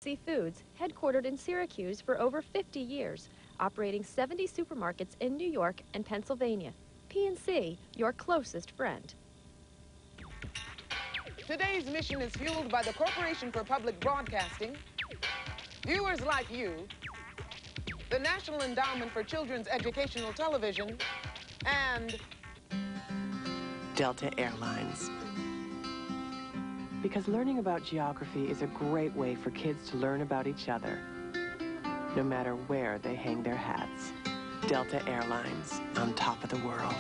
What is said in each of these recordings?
PNC Foods, headquartered in Syracuse for over 50 years, operating 70 supermarkets in New York and Pennsylvania. PNC, your closest friend. Today's mission is fueled by the Corporation for Public Broadcasting, viewers like you, the National Endowment for Children's Educational Television, and Delta Airlines. Because learning about geography is a great way for kids to learn about each other, no matter where they hang their hats. Delta Airlines, on top of the world.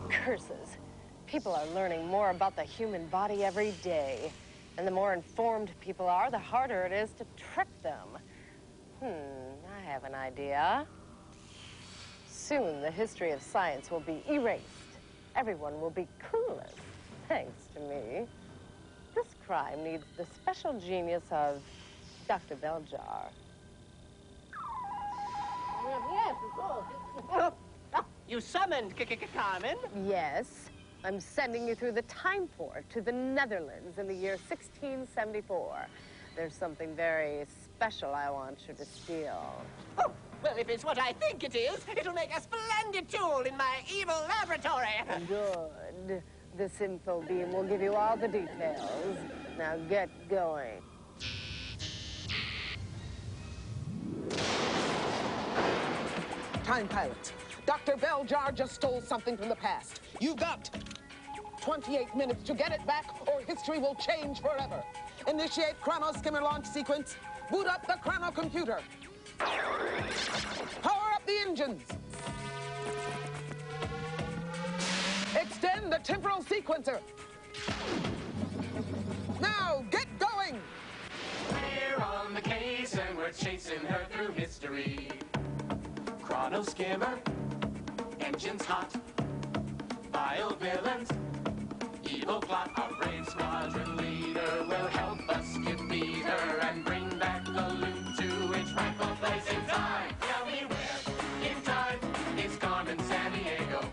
Curses. People are learning more about the human body every day. And the more informed people are, the harder it is to trick them. I have an idea. Soon, the history of science will be erased. Everyone will be clueless, thanks to me. This crime needs the special genius of Dr. Beljar. You summoned Carmen? Yes. I'm sending you through the time port to the Netherlands in the year 1674. There's something very special I want you to steal. Oh, well, if it's what I think it is, it'll make a splendid tool in my evil laboratory. Good. This info beam will give you all the details. Now get going. Time Pilots. Dr. Beljar just stole something from the past. You've got 28 minutes to get it back, or history will change forever. Initiate chrono skimmer launch sequence. Boot up the chrono computer. Power up the engines. Extend the temporal sequencer. Now, get going! We're on the case and we're chasing her through history. Chrono skimmer, engines hot, vile villains, evil plot. Our brave squadron leader will help us defeat her and bring back the loot to its rightful place in time. Tell me where in time is Carmen Sandiego?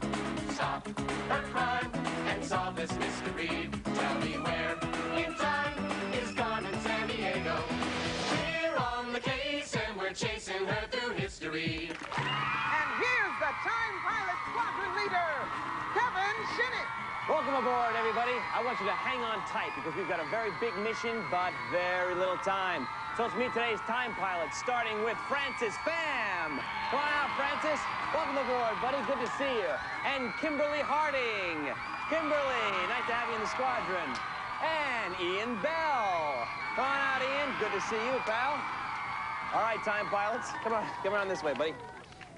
Stop her crime and solve this mystery. Tell me where in time is Carmen Sandiego? We're on the case and we're chasing her through history. And here's the Time Pilot Squadron leader, Kevin Shinnick. Welcome aboard, everybody. I want you to hang on tight because we've got a very big mission, but very little time. So let's meet today's time pilots, starting with Francis Pham. Come on out, Francis. Welcome aboard, buddy. Good to see you. And Kimberly Harding. Kimberly, nice to have you in the squadron. And Ian Bell. Come on out, Ian. Good to see you, pal. All right, time pilots. Come on this way, buddy.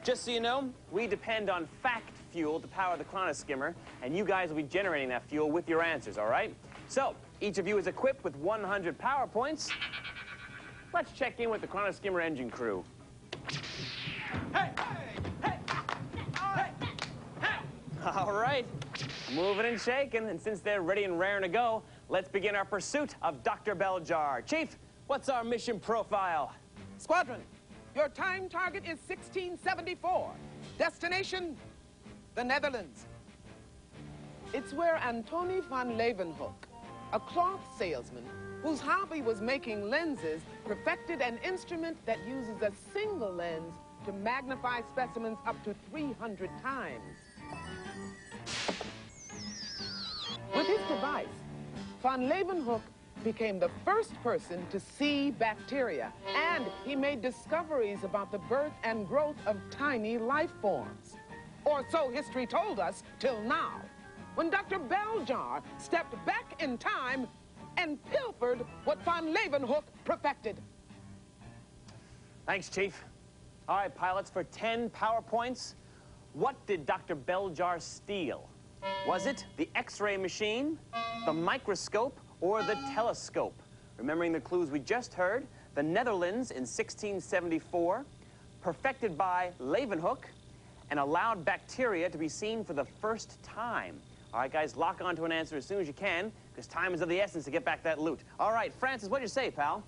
Just so you know, we depend on fact fuel to power the chrono skimmer, and you guys will be generating that fuel with your answers, all right? So, each of you is equipped with 100 power points. Let's check in with the chrono skimmer engine crew. Hey! Hey! Hey! Hey! All right, moving and shaking, and since they're ready and raring to go, let's begin our pursuit of Dr. Beljar. Chief, what's our mission profile? Squadron, your time target is 1674. Destination, the Netherlands. It's where Antony van Leeuwenhoek, a cloth salesman whose hobby was making lenses, perfected an instrument that uses a single lens to magnify specimens up to 300 times. With his device, van Leeuwenhoek became the first person to see bacteria, and he made discoveries about the birth and growth of tiny life forms. Or so history told us till now, when Dr. Beljar stepped back in time and pilfered what van Leeuwenhoek perfected. Thanks, Chief. All right, pilots, for 10 power points, what did Dr. Beljar steal? Was it the X-ray machine, the microscope, or the telescope? Remembering the clues we just heard, the Netherlands in 1674, perfected by Leeuwenhoek, and allowed bacteria to be seen for the first time. All right, guys, lock on to an answer as soon as you can, because time is of the essence to get back that loot. All right, Francis, what'd you say, pal?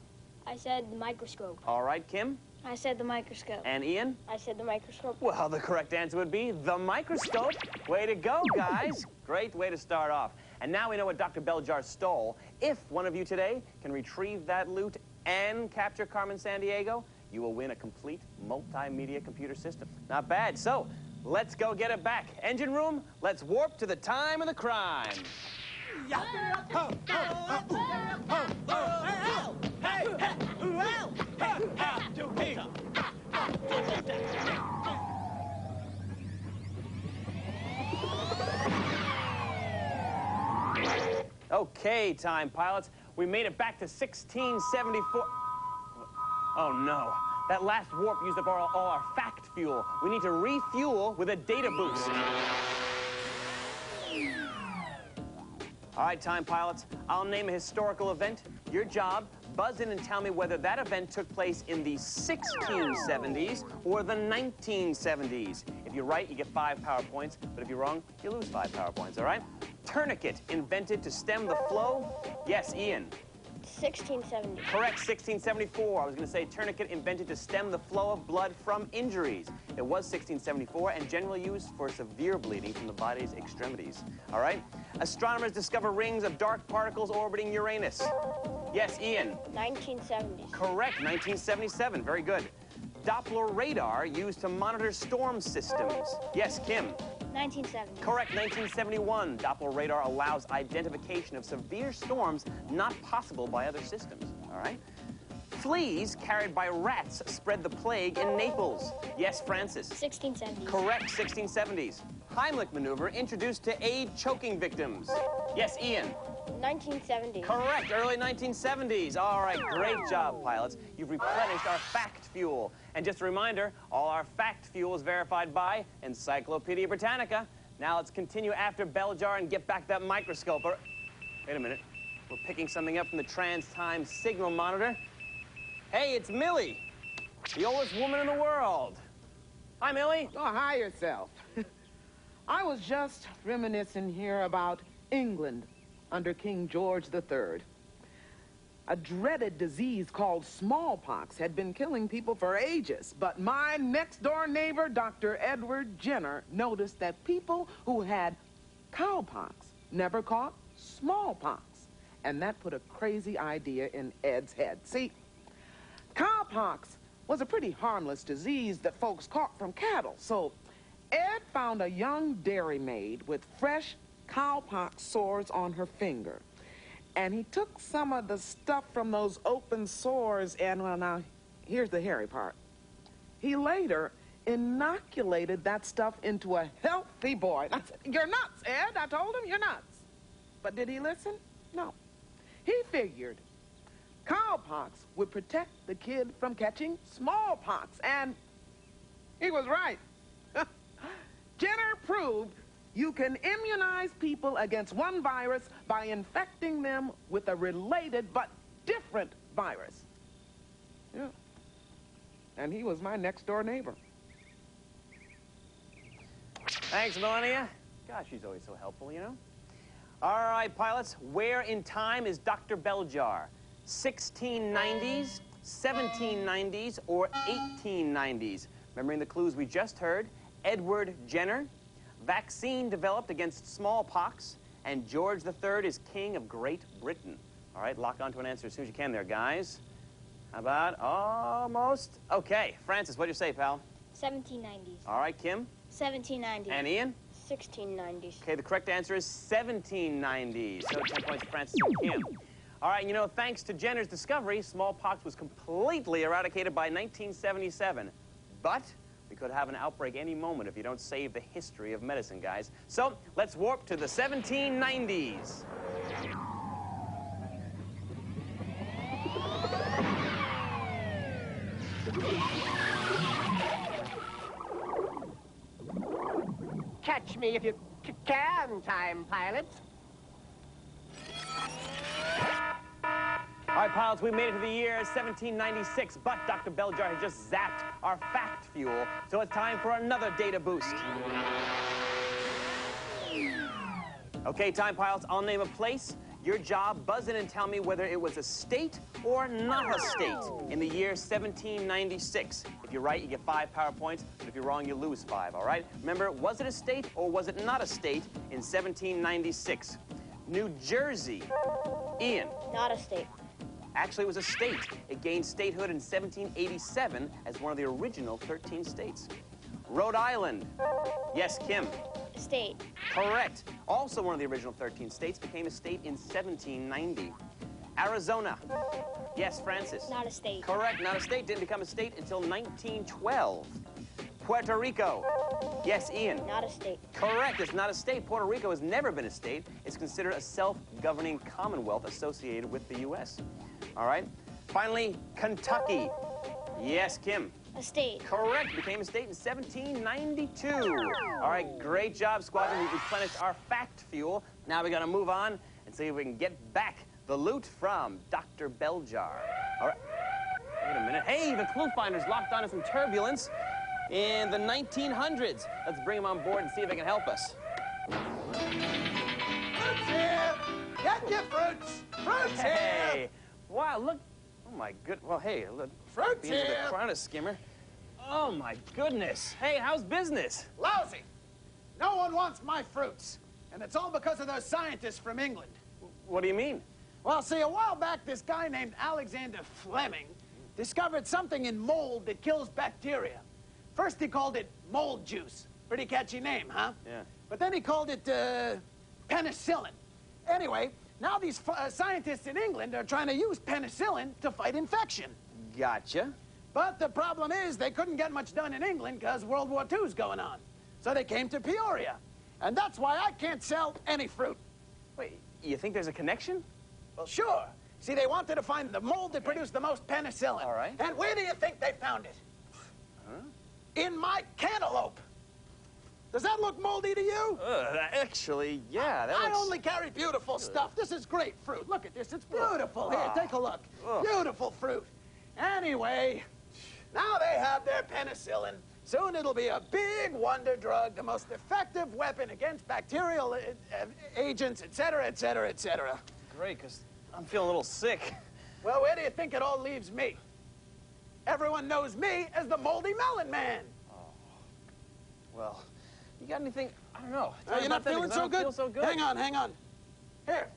I said the microscope. All right, Kim? I said the microscope. And Ian? I said the microscope. Well, the correct answer would be the microscope. Way to go, guys. Great way to start off. And now we know what Dr. Beljar stole. If one of you today can retrieve that loot and capture Carmen Sandiego, you will win a complete multimedia computer system. Not bad. So, let's go get it back. Engine room, let's warp to the time of the crime. Okay, time pilots, we made it back to 1674. Oh no, that last warp used up all our fact fuel. We need to refuel with a data boost. All right, time pilots, I'll name a historical event. Your job, buzz in and tell me whether that event took place in the 1670s or the 1970s. If you're right, you get 5 power points, but if you're wrong, you lose 5 power points, all right? Tourniquet, invented to stem the flow. Yes, Ian. 1670. Correct, 1674. I was going to say tourniquet invented to stem the flow of blood from injuries. It was 1674 and generally used for severe bleeding from the body's extremities. All right? Astronomers discover rings of dark particles orbiting Uranus. Yes, Ian. 1970s. Correct, 1977. Very good. Doppler radar used to monitor storm systems. Yes, Kim. 1970. Correct, 1971. Doppler radar allows identification of severe storms not possible by other systems. All right? Fleas carried by rats spread the plague in Naples. Yes, Francis. 1670s. Correct, 1670s. Heimlich maneuver introduced to aid choking victims. Yes, Ian. 1970s. Correct, early 1970s. All right, great job, pilots. You've replenished our fact fuel. And just a reminder, all our fact fuel is verified by Encyclopedia Britannica. Now let's continue after Beljar and get back that microscope. Wait a minute. We're picking something up from the trans-time signal monitor. Hey, it's Millie, the oldest woman in the world. Hi, Millie. Oh, hi yourself. I was just reminiscing here about England under King George III. A dreaded disease called smallpox had been killing people for ages, but my next-door neighbor, Dr. Edward Jenner, noticed that people who had cowpox never caught smallpox, and that put a crazy idea in Ed's head. See, cowpox was a pretty harmless disease that folks caught from cattle, so Ed found a young dairymaid with fresh cowpox sores on her finger. And he took some of the stuff from those open sores and, well, now, here's the hairy part. He later inoculated that stuff into a healthy boy. I said, "You're nuts, Ed." I told him, "You're nuts." But did he listen? No. He figured cowpox would protect the kid from catching smallpox. And he was right. Jenner proved you can immunize people against one virus by infecting them with a related but different virus. Yeah. And he was my next-door neighbor. Thanks, Melania. Gosh, she's always so helpful, you know? All right, pilots, where in time is Dr. Beljar? 1690s, 1790s, or 1890s? Remembering the clues we just heard, Edward Jenner, vaccine developed against smallpox, and George III is King of Great Britain. All right, lock onto an answer as soon as you can there, guys. How about almost? Okay, Francis, what'd you say, pal? 1790s. All right, Kim? 1790s. And Ian? 1690s. Okay, the correct answer is 1790s. So 10 points for Francis and Kim. All right, you know, thanks to Jenner's discovery, smallpox was completely eradicated by 1977. But we could have an outbreak any moment if you don't save the history of medicine, guys. So let's warp to the 1790s. Catch me if you can, time pilots. All right, pilots, we made it to the year 1796, but Dr. Beljar has just zapped our fact fuel, so it's time for another data boost. Okay, time pilots, I'll name a place. Your job, buzz in and tell me whether it was a state or not a state in the year 1796. If you're right, you get 5 power points, but if you're wrong, you lose 5, all right? Remember, was it a state or was it not a state in 1796? New Jersey. Ian. Not a state. Actually, it was a state. It gained statehood in 1787 as one of the original 13 states. Rhode Island. Yes, Kim. A state. Correct. Also one of the original 13 states, became a state in 1790. Arizona. Yes, Francis. Not a state. Correct, not a state. Didn't become a state until 1912. Puerto Rico. Yes, Ian. Not a state. Correct, it's not a state. Puerto Rico has never been a state. It's considered a self-governing commonwealth associated with the U.S. All right. Finally, Kentucky. Yes, Kim. A state. Correct, became a state in 1792. All right, great job, squadron. We've replenished our fact fuel. Now we gotta move on and see if we can get back the loot from Dr. Beljar. All right, wait a minute. Hey, the clue finder's locked onto some turbulence in the 1900s. Let's bring him on board and see if they can help us. Fruits here! Get your fruits! Fruits here! Hey, wow, look. Oh my good. Well, hey, look. Fruits Into the here! Chrono Skimmer. Oh my goodness. Hey, how's business? Lousy! No one wants my fruits. And it's all because of those scientists from England. What do you mean? Well, see, a while back, this guy named Alexander Fleming discovered something in mold that kills bacteria. First, he called it mold juice. Pretty catchy name, huh? Yeah. But then he called it penicillin. Anyway, now these scientists in England are trying to use penicillin to fight infection. Gotcha. But the problem is they couldn't get much done in England because World War II's going on. So they came to Peoria. And that's why I can't sell any fruit. Wait, you think there's a connection? Well, sure. See, they wanted to find the mold that produced the most penicillin. All right. And where do you think they found it? Huh? In my cantaloupe. Does that look moldy to you? Actually, yeah, that I looks... only carry beautiful stuff. This is great fruit. Look at this. It's beautiful. Here, take a look. Ugh. Beautiful fruit. Anyway, now they have their penicillin. Soon it'll be a big wonder drug, the most effective weapon against bacterial agents, et cetera, et cetera, et cetera. Great, because I'm feeling a little sick. Well, where do you think it all leaves me? Everyone knows me as the Moldy Melon Man. Oh. Well, you got anything? I don't know. You're not feeling so good? Feel so good. Hang on, hang on. Here,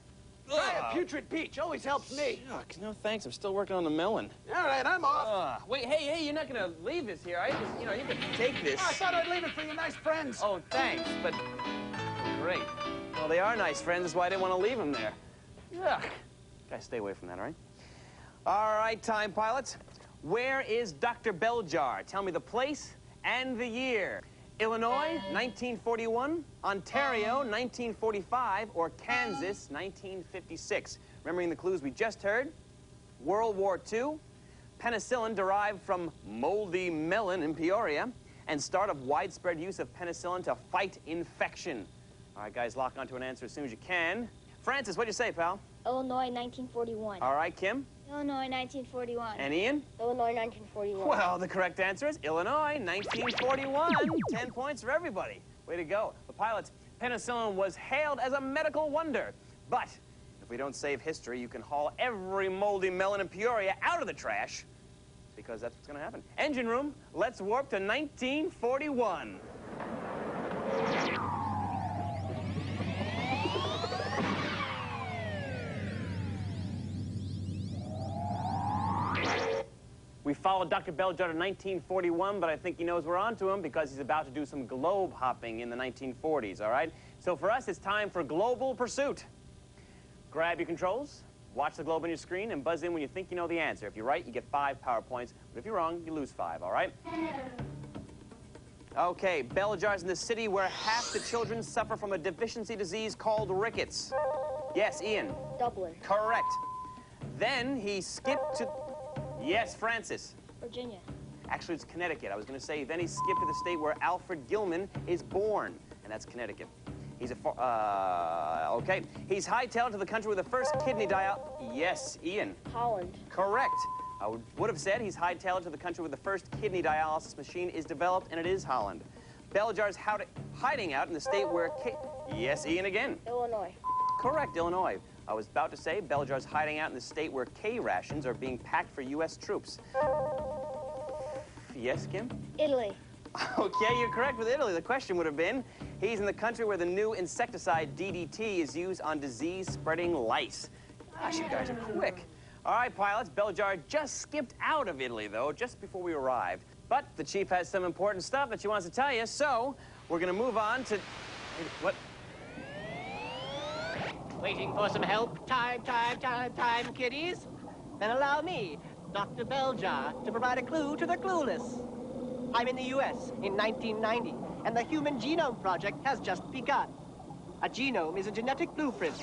try a putrid peach. Always helps me. Yuck, no thanks. I'm still working on the melon. All right, I'm off. Wait, hey, you're not going to leave this here, are you? 'Cause, you know, you can take this. I thought I'd leave it for your nice friends. Oh, thanks, but... Great. Well, they are nice friends. That's why I didn't want to leave them there. Yuck. Guys, stay away from that, all right? All right, time pilots. Where is Dr. Beljar? Tell me the place and the year. Illinois, 1941, Ontario, 1945, or Kansas, 1956. Remembering the clues we just heard, World War II, penicillin derived from moldy melon in Peoria, and start of widespread use of penicillin to fight infection. All right, guys, lock onto an answer as soon as you can. Francis, what'd you say, pal? Illinois, 1941. All right, Kim? Illinois, 1941. And Ian? Illinois, 1941. Well, the correct answer is Illinois, 1941. 10 points for everybody. Way to go. The pilots, penicillin was hailed as a medical wonder. But if we don't save history, you can haul every moldy melon in Peoria out of the trash, because that's what's going to happen. Engine room, let's warp to 1941. We followed Dr. Beljar to 1941, but I think he knows we're onto him because he's about to do some globe hopping in the 1940s, all right? So for us, it's time for Global Pursuit. Grab your controls, watch the globe on your screen, and buzz in when you think you know the answer. If you're right, you get 5 power points, but if you're wrong, you lose 5, all right? Okay, Beljar's in the city where half the children suffer from a deficiency disease called rickets. Yes, Ian? Dublin. Correct. Then he skipped to... Yes, Francis. Virginia. Actually, it's Connecticut. I was going to say, then he skipped to the state where Alfred Gilman is born, and that's Connecticut. He's okay. He's hightailed to the country with the first kidney Yes, Ian. Holland. Correct. I would have said he's hightailed to the country where the first kidney dialysis machine is developed, and it is Holland. Beljar's hiding out in the state where... Yes, Ian again. Illinois. Correct, Illinois. I was about to say Beljar's hiding out in the state where K rations are being packed for U.S. troops. Yes, Kim? Italy. Okay, you're correct with Italy. The question would have been, he's in the country where the new insecticide DDT is used on disease-spreading lice. Gosh, you guys are quick. All right, pilots, Beljar just skipped out of Italy, though, just before we arrived. But the chief has some important stuff that she wants to tell you, so we're going to move on to... What? Waiting for some help? Time, kiddies. Then allow me, Dr. Beljar, to provide a clue to the clueless. I'm in the U.S. in 1990, and the Human Genome Project has just begun. A genome is a genetic blueprint.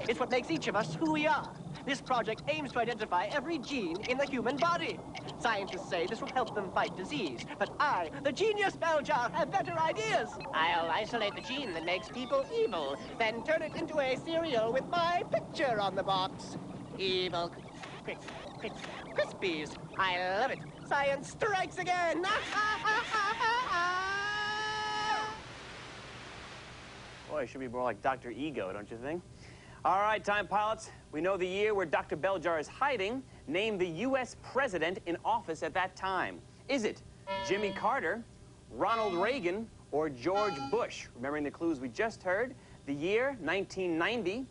It's what makes each of us who we are. This project aims to identify every gene in the human body. Scientists say this will help them fight disease, but I, the genius Beljar, have better ideas. I'll isolate the gene that makes people evil, then turn it into a cereal with my picture on the box. Evil Crispies. I love it. Science strikes again. Boy, it should be more like Dr. Ego, don't you think? All right, time pilots. We know the year where Dr. Beljar is hiding. Name the U.S. president in office at that time. Is it Jimmy Carter, Ronald Reagan, or George Bush? Remembering the clues we just heard. The year, 1990.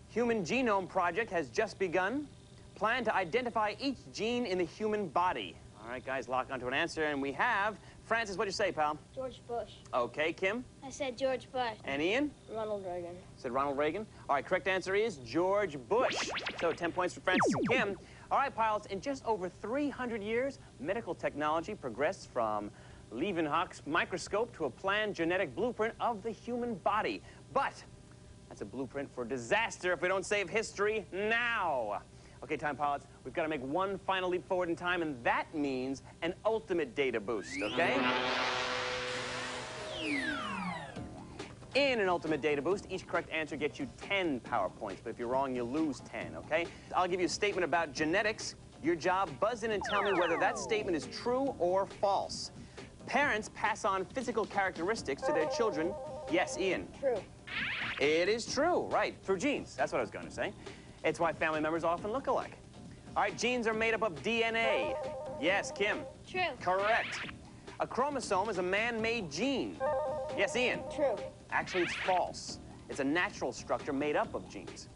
Human Genome Project has just begun. Plan to identify each gene in the human body. All right, guys, lock onto an answer, and we have... Francis, what'd you say, pal? George Bush. Okay, Kim? I said George Bush. And Ian? Ronald Reagan. Said Ronald Reagan. All right, correct answer is George Bush. So 10 points for Francis and Kim. All right, pilots, in just over 300 years, medical technology progressed from Leeuwenhoek's microscope to a planned genetic blueprint of the human body. But that's a blueprint for disaster if we don't save history now. Okay, time pilots, we've got to make one final leap forward in time, and that means an ultimate data boost, okay? In an ultimate data boost, each correct answer gets you 10 power points, but if you're wrong, you lose 10, okay? I'll give you a statement about genetics. Your job, buzz in and tell me whether that statement is true or false. Parents pass on physical characteristics to their children. Yes, Ian? True. It is true, right, through genes. That's what I was going to say. It's why family members often look alike. All right, genes are made up of DNA. Yes, Kim? True. Correct. A chromosome is a man-made gene. Yes, Ian? True. Actually, it's false. It's a natural structure made up of genes.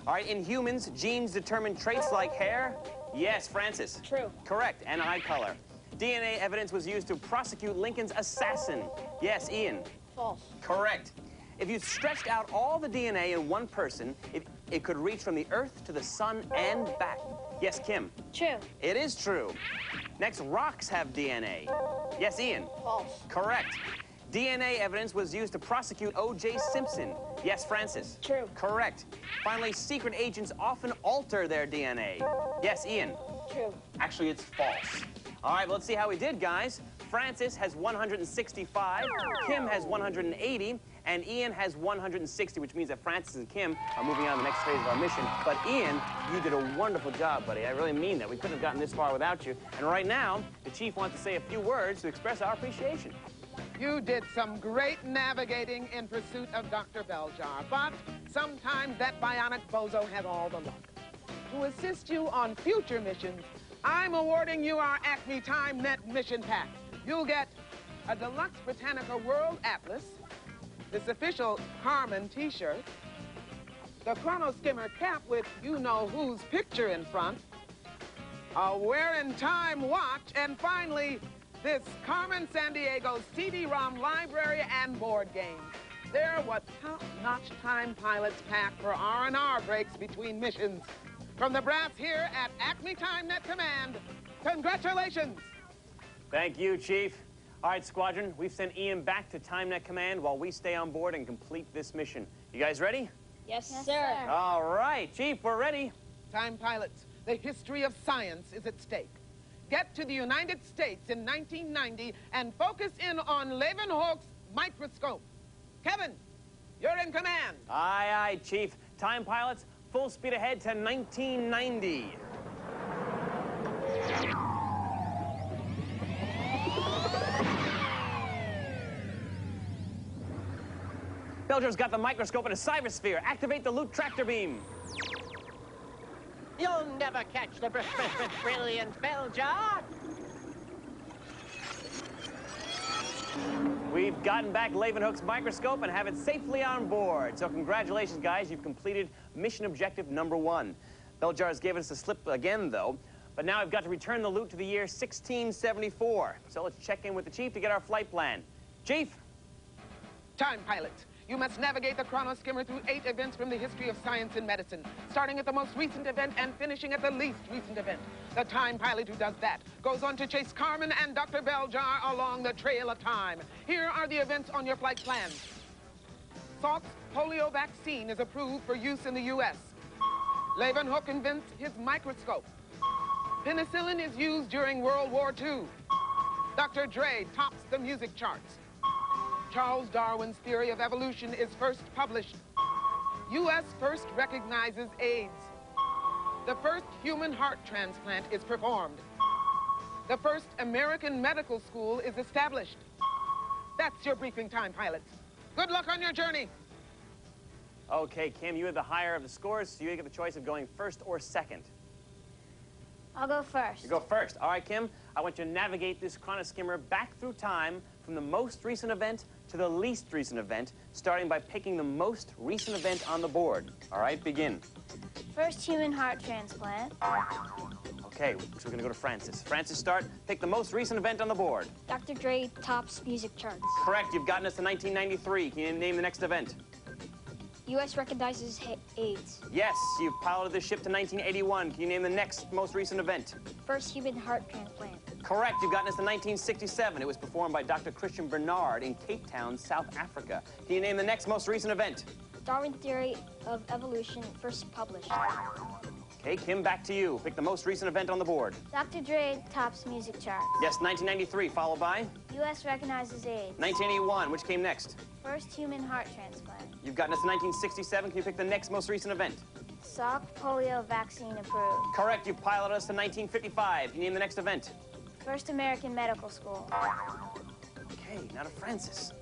All right, in humans, genes determine traits like hair. Yes, Francis? True. Correct, and eye color. DNA evidence was used to prosecute Lincoln's assassin. Yes, Ian? False. Correct. If you stretched out all the DNA in one person, it could reach from the Earth to the sun and back. Yes, Kim? True. It is true. Next, rocks have DNA. Yes, Ian? False. Correct. DNA evidence was used to prosecute O.J. Simpson. Yes, Francis? True. Correct. Finally, secret agents often alter their DNA. Yes, Ian? True. Actually, it's false. All right, well, let's see how we did, guys. Francis has 165, Kim has 180, and Ian has 160, which means that Francis and Kim are moving on to the next phase of our mission. But Ian, you did a wonderful job, buddy. I really mean that. We couldn't have gotten this far without you. And right now, the chief wants to say a few words to express our appreciation. You did some great navigating in pursuit of Dr. Beljar, but sometimes that bionic bozo has all the luck. To assist you on future missions, I'm awarding you our Acme Time Net Mission Pack. You'll get a deluxe Britannica World Atlas, this official Carmen t-shirt, the Chrono Skimmer cap with you-know-whose picture in front, a Wearin' Time watch, and finally, this Carmen Sandiego CD-ROM library and board game. They're what top-notch time pilots pack for R&R breaks between missions. From the brass here at Acme Time Net Command, congratulations! Thank you, Chief. All right, Squadron, we've sent Ian back to TimeNet Command while we stay on board and complete this mission. You guys ready? Yes, sir. All right, Chief, we're ready. Time pilots, the history of science is at stake. Get to the United States in 1990 and focus in on Leeuwenhoek's microscope. Kevin, you're in command. Aye, aye, Chief. Time pilots, full speed ahead to 1990. Belger's got the microscope and a cybersphere. Activate the loot tractor beam. You'll never catch the brilliant Belger. We've gotten back Leeuwenhoek's microscope and have it safely on board. So congratulations, guys. You've completed mission objective number 1. Beljar's gave us a slip again, though. But now I've got to return the loot to the year 1674. So let's check in with the Chief to get our flight plan. Chief? Time pilots. You must navigate the chrono skimmer through 8 events from the history of science and medicine, starting at the most recent event and finishing at the least recent event. The time pilot who does that goes on to chase Carmen and Dr. Beljar along the trail of time. Here are the events on your flight plan. Salk's polio vaccine is approved for use in the U.S. Leeuwenhoek invents his microscope. Penicillin is used during World War II. Dr. Dre tops the music charts. Charles Darwin's theory of evolution is first published. U.S. first recognizes AIDS. The first human heart transplant is performed. The first American medical school is established. That's your briefing time, pilots. Good luck on your journey. Okay, Kim, you are the higher of the scores, so you get the choice of going first or second. I'll go first. You go first. All right, Kim, I want you to navigate this chrono skimmer back through time from the most recent event to the least recent event, starting by picking the most recent event on the board. All right, begin. First human heart transplant. Okay, so we're gonna go to Francis. Francis, start. Pick the most recent event on the board. Dr. Dre tops music charts. Correct, you've gotten us to 1993. Can you name the next event? U.S. recognizes AIDS. Yes, you've piloted the ship to 1981. Can you name the next most recent event? First human heart transplant. Correct, you've gotten us to 1967. It was performed by Dr. Christian Bernard in Cape Town, South Africa. Can you name the next most recent event? Darwin theory of evolution, first published. Okay, Kim, back to you. Pick the most recent event on the board. Dr. Dre tops music charts. Yes, 1993, followed by? U.S. recognizes AIDS. 1981, which came next? First human heart transplant. You've gotten us to 1967. Can you pick the next most recent event? Salk polio vaccine approved. Correct, you've piloted us to 1955. Can you name the next event? First American medical school. Okay, now to Francis.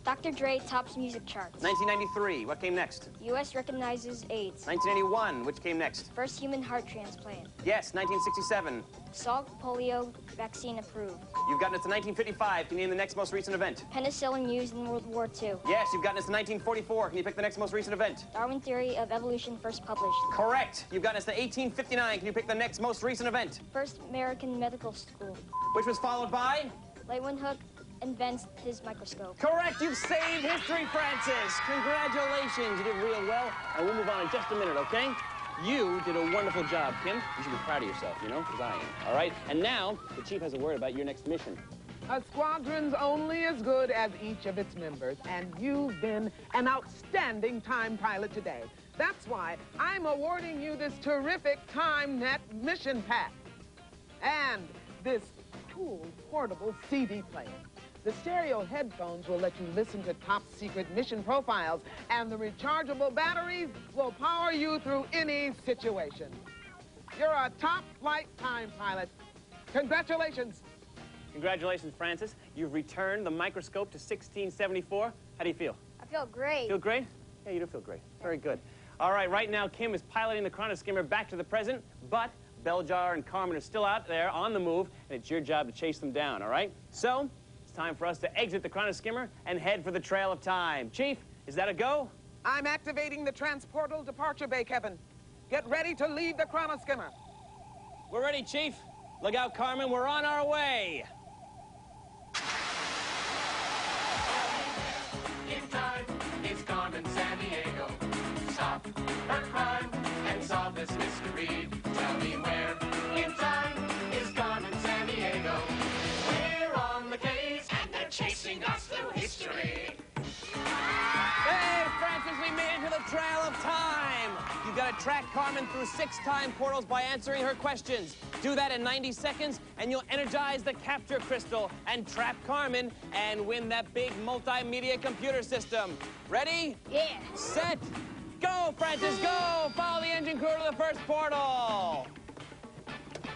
Dr. Dre tops music charts. 1993, what came next? U.S. recognizes AIDS. 1981, which came next? First human heart transplant. Yes, 1967. Salk polio vaccine approved. You've gotten us to 1955. Can you name the next most recent event? Penicillin used in World War II. Yes, you've gotten us to 1944. Can you pick the next most recent event? Darwin theory of evolution first published. Correct. You've gotten us to 1859. Can you pick the next most recent event? First American medical school. Which was followed by? Leeuwenhoek invents his microscope. Correct. You've saved history, Francis. Congratulations. You did real well. And we'll move on in just a minute, okay? You did a wonderful job, Kim. You should be proud of yourself, you know, because I am. All right? And now, the Chief has a word about your next mission. A squadron's only as good as each of its members, and you've been an outstanding time pilot today. That's why I'm awarding you this terrific TimeNet mission pack. And this cool portable CD player. The stereo headphones will let you listen to top-secret mission profiles, and the rechargeable batteries will power you through any situation. You're a top-flight time pilot. Congratulations. Congratulations, Francis. You've returned the microscope to 1674. How do you feel? I feel great. Feel great? Yeah, you do feel great. Very good. All right, right now, Kim is piloting the chrono skimmer back to the present, but Beljar and Carmen are still out there on the move, and it's your job to chase them down, all right? So, it's time for us to exit the chrono skimmer and head for the trail of time. Chief, is that a go? I'm activating the transportal departure bay, Kevin. Get ready to leave the chrono skimmer. We're ready, Chief. Look out, Carmen, we're on our way. In time, it's Carmen Sandiego. Stop her crime and solve this mystery. Tell me where in time is Carmen Sandiego. We're on the case and they're chasing us through history. Hey, Francis, we made it to the trail of time. You've got to track Carmen through 6 time portals by answering her questions. Do that in 90 seconds, and you'll energize the capture crystal and trap Carmen and win that big multimedia computer system. Ready? Yeah. Set. Go, Francis, go! Follow the engine crew to the first portal.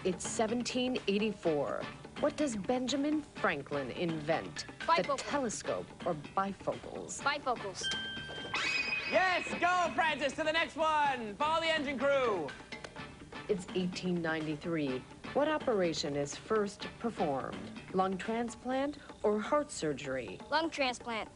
It's 1784. What does Benjamin Franklin invent? Bifocals. The telescope or bifocals? Bifocals. Yes, go, Francis, to the next one. Follow the engine crew. It's 1893. What operation is first performed? Lung transplant or heart surgery? Lung transplant.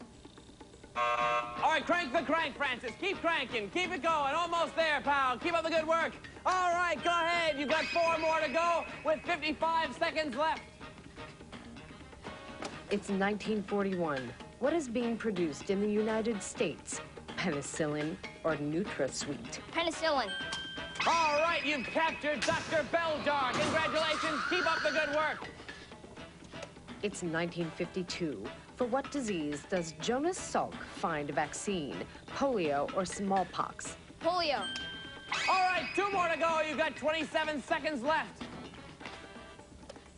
All right, crank the crank, Francis. Keep cranking. Keep it going. Almost there, pal. Keep up the good work. All right, go ahead. You've got 4 more to go with 55 seconds left. It's 1941. What is being produced in the United States? Penicillin or NutraSweet? Penicillin. All right, you've captured Dr. Belljar. Congratulations. Keep up the good work. It's 1952. For what disease does Jonas Salk find a vaccine? Polio or smallpox? Polio. All right, 2 more to go. You've got 27 seconds left.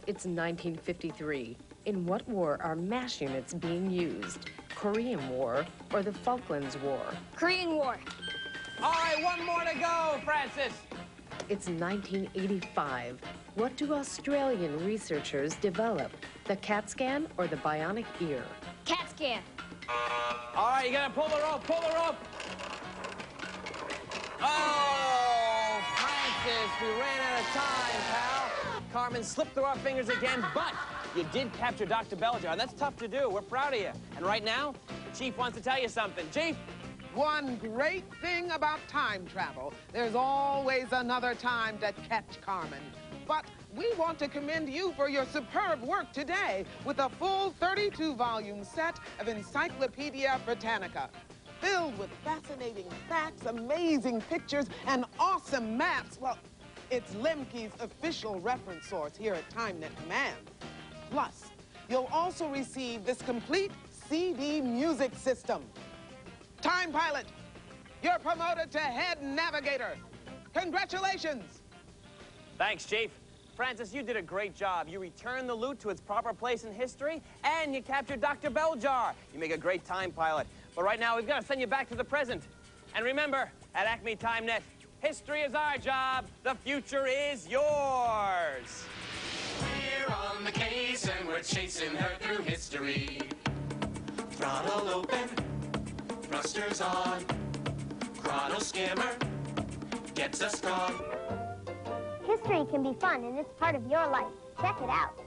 It's 1953. In what war are MASH units being used? Korean War or the Falklands War? Korean War. All right, 1 more to go, Francis. It's 1985. What do Australian researchers develop? The CAT scan or the bionic ear? CAT scan. All right, you gotta pull the rope, pull the rope. Oh, Francis, we ran out of time, pal. Carmen slipped through our fingers again, but you did capture Dr. Belljar, and that's tough to do. We're proud of you. And right now, the Chief wants to tell you something. Chief? One great thing about time travel, there's always another time to catch Carmen. But we want to commend you for your superb work today with a full 32-volume set of Encyclopedia Britannica, filled with fascinating facts, amazing pictures, and awesome maps. Well, it's Lemke's official reference source here at TimeNet Command. Plus, you'll also receive this complete CD music system. Time Pilot, you're promoted to Head Navigator. Congratulations. Thanks, Chief. Francis, you did a great job. You returned the loot to its proper place in history, and you captured Dr. Belljar. You make a great time pilot. But right now, we've got to send you back to the present. And remember, at Acme TimeNet, history is our job. The future is yours. We're on the case and we're chasing her through history. Throttle open, thrusters on. Chrono skimmer gets us gone. History can be fun and it's part of your life. Check it out.